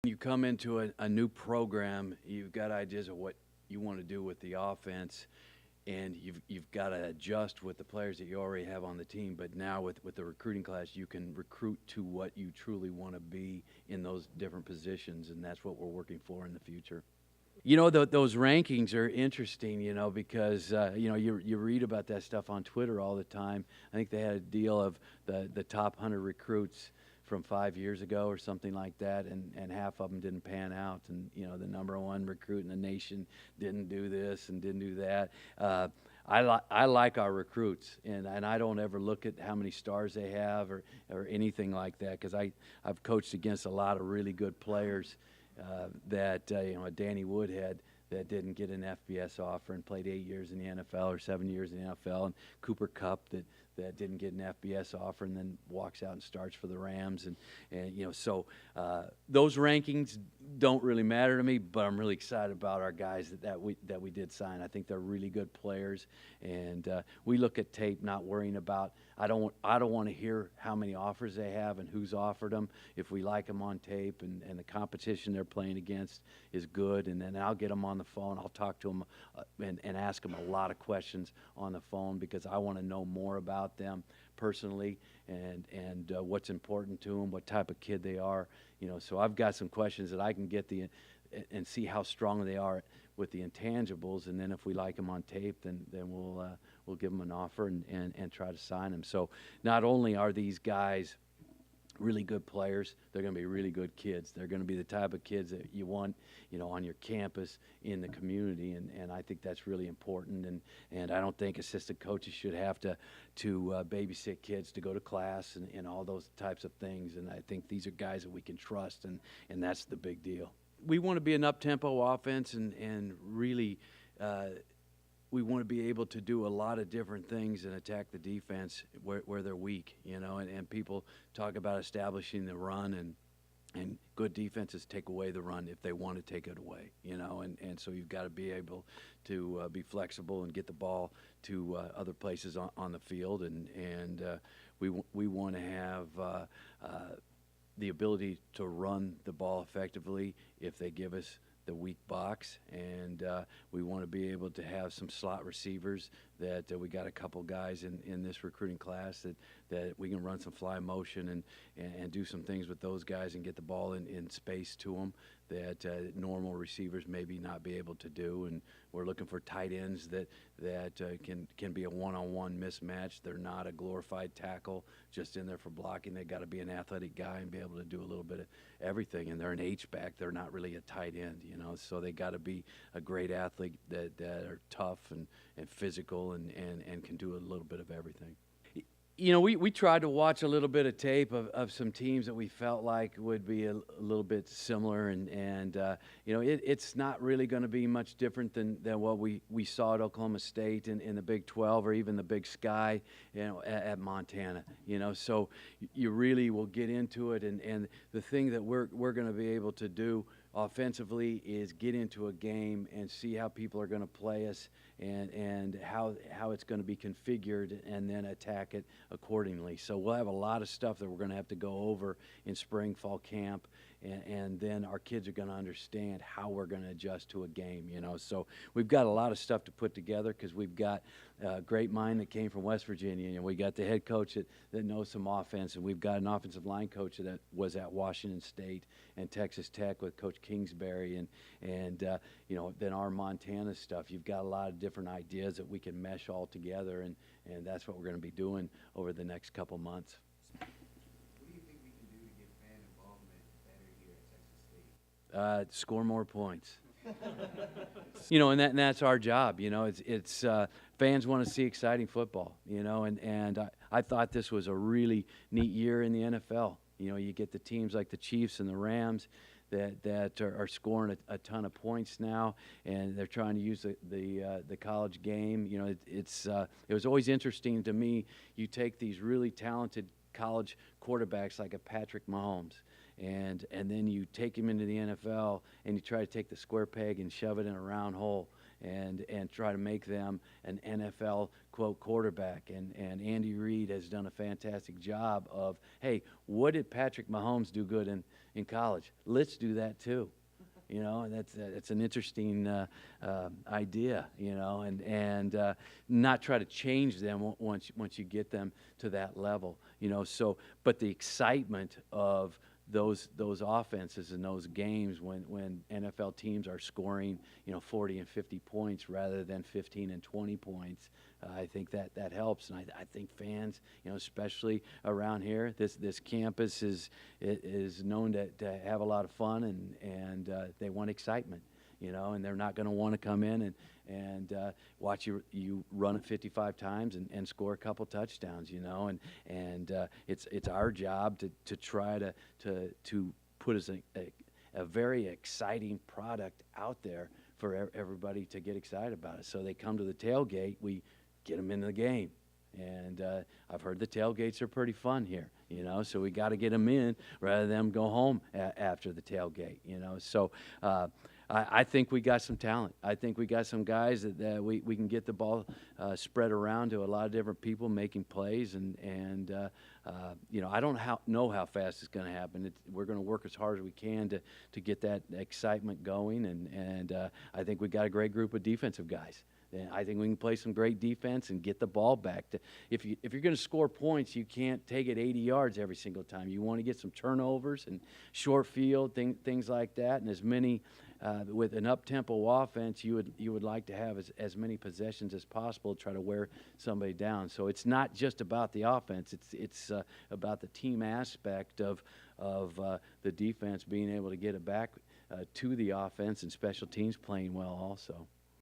When you come into a new program, you've got ideas of what you want to do with the offense, and you've got to adjust with the players that you already have on the team. But now with the recruiting class, you can recruit to what you truly want to be in those different positions, and that's what we're working for in the future. Those rankings are interesting, because, you read about that stuff on Twitter all the time. I think they had a deal of the top 100 recruits from 5 years ago or something like that, and half of them didn't pan out. And, the number one recruit in the nation didn't do this and didn't do that. I like our recruits, and I don't ever look at how many stars they have or anything like that, because I've coached against a lot of really good players that Danny Woodhead that didn't get an FBS offer and played 8 years in the NFL or 7 years in the NFL, and Cooper Kupp that didn't get an FBS offer and then walks out and starts for the Rams, and so those rankings don't really matter to me, but I'm really excited about our guys that we did sign. I think they're really good players, and we look at tape, not worrying about. I don't want to hear how many offers they have and who's offered them. If we like them on tape and the competition they're playing against is good, and then I'll get them on the phone. I'll talk to them and ask them a lot of questions on the phone, because I want to know more about them personally and what's important to them, what type of kid they are. So I've got some questions that I can get and see how strong they are with the intangibles, and then if we like them on tape, then we'll give them an offer and try to sign them. So not only are these guys really good players, they're going to be really good kids. They're going to be the type of kids that you want, on your campus, in the community, and I think that's really important. And I don't think assistant coaches should have to babysit kids to go to class and all those types of things. And I think these are guys that we can trust, and that's the big deal. We want to be an up-tempo offense, and really we want to be able to do a lot of different things and attack the defense where they're weak, and people talk about establishing the run, and good defenses take away the run if they want to take it away, and so you've got to be able to be flexible and get the ball to other places on the field, and we want to have the ability to run the ball effectively if they give us the weak box, and we want to be able to have some slot receivers that we got a couple guys in this recruiting class that we can run some fly motion and do some things with those guys and get the ball in space to them that normal receivers maybe not be able to do. And we're looking for tight ends that can be a one-on-one mismatch. They're not a glorified tackle just in there for blocking. They got to be an athletic guy and be able to do a little bit of everything. And they're an H-back. They're not really a tight end, so they got to be a great athlete that are tough and physical and can do a little bit of everything. We tried to watch a little bit of tape of some teams that we felt like would be a little bit similar, and it's not really going to be much different than what we saw at Oklahoma State in the Big 12 or even the Big Sky, at Montana. So you really will get into it, and the thing that we're going to be able to do offensively is get into a game and see how people are going to play us and how it's going to be configured, and then attack it accordingly. So we'll have a lot of stuff that we're going to have to go over in spring, fall camp, and then our kids are going to understand how we're going to adjust to a game, So we've got a lot of stuff to put together, because we've got a great mind that came from West Virginia, and we got the head coach that knows some offense, and we've got an offensive line coach that was at Washington State and Texas Tech with Coach Kingsbury, and then our Montana stuff. You've got a lot of different ideas that we can mesh all together, and that's what we're going to be doing over the next couple months. What do you think we can do to get fan involvement better here at Texas State? Score more points. And that's our job. It's fans want to see exciting football. And I thought this was a really neat year in the NFL. You get the teams like the Chiefs and the Rams that are scoring a ton of points now, and they're trying to use the college game. It was always interesting to me. You take these really talented college quarterbacks like a Patrick Mahomes, and then you take him into the NFL and you try to take the square peg and shove it in a round hole and try to make them an NFL quote quarterback. And Andy Reid has done a fantastic job of, hey, what did Patrick Mahomes do good in in college. Let's do that too. You know, and that's an interesting idea. You know, and not try to change them once you get them to that level. You know, so but the excitement of those offenses and those games when NFL teams are scoring, you know, 40 and 50 points rather than 15 and 20 points. I think that helps, and I think fans, you know, especially around here, this campus is known to have a lot of fun, and they want excitement, you know, and they're not going to want to come in and watch you run it 55 times and score a couple touchdowns, you know, and it's our job to try to put a very exciting product out there for everybody to get excited about it. So they come to the tailgate, we get them into the game. And I've heard the tailgates are pretty fun here, you know, so we got to get them in rather than them go home after the tailgate, you know. So I think we got some talent. I think we got some guys that we can get the ball spread around to a lot of different people making plays. And you know, I don't know how fast it's going to happen. We're going to work as hard as we can to get that excitement going. And I think we got a great group of defensive guys. I think we can play some great defense and get the ball back. If you're going to score points, you can't take it 80 yards every single time. You want to get some turnovers and short field things like that, and as many with an up-tempo offense, you would like to have as many possessions as possible to try to wear somebody down. So it's not just about the offense; it's about the team aspect of the defense being able to get it back to the offense, and special teams playing well also.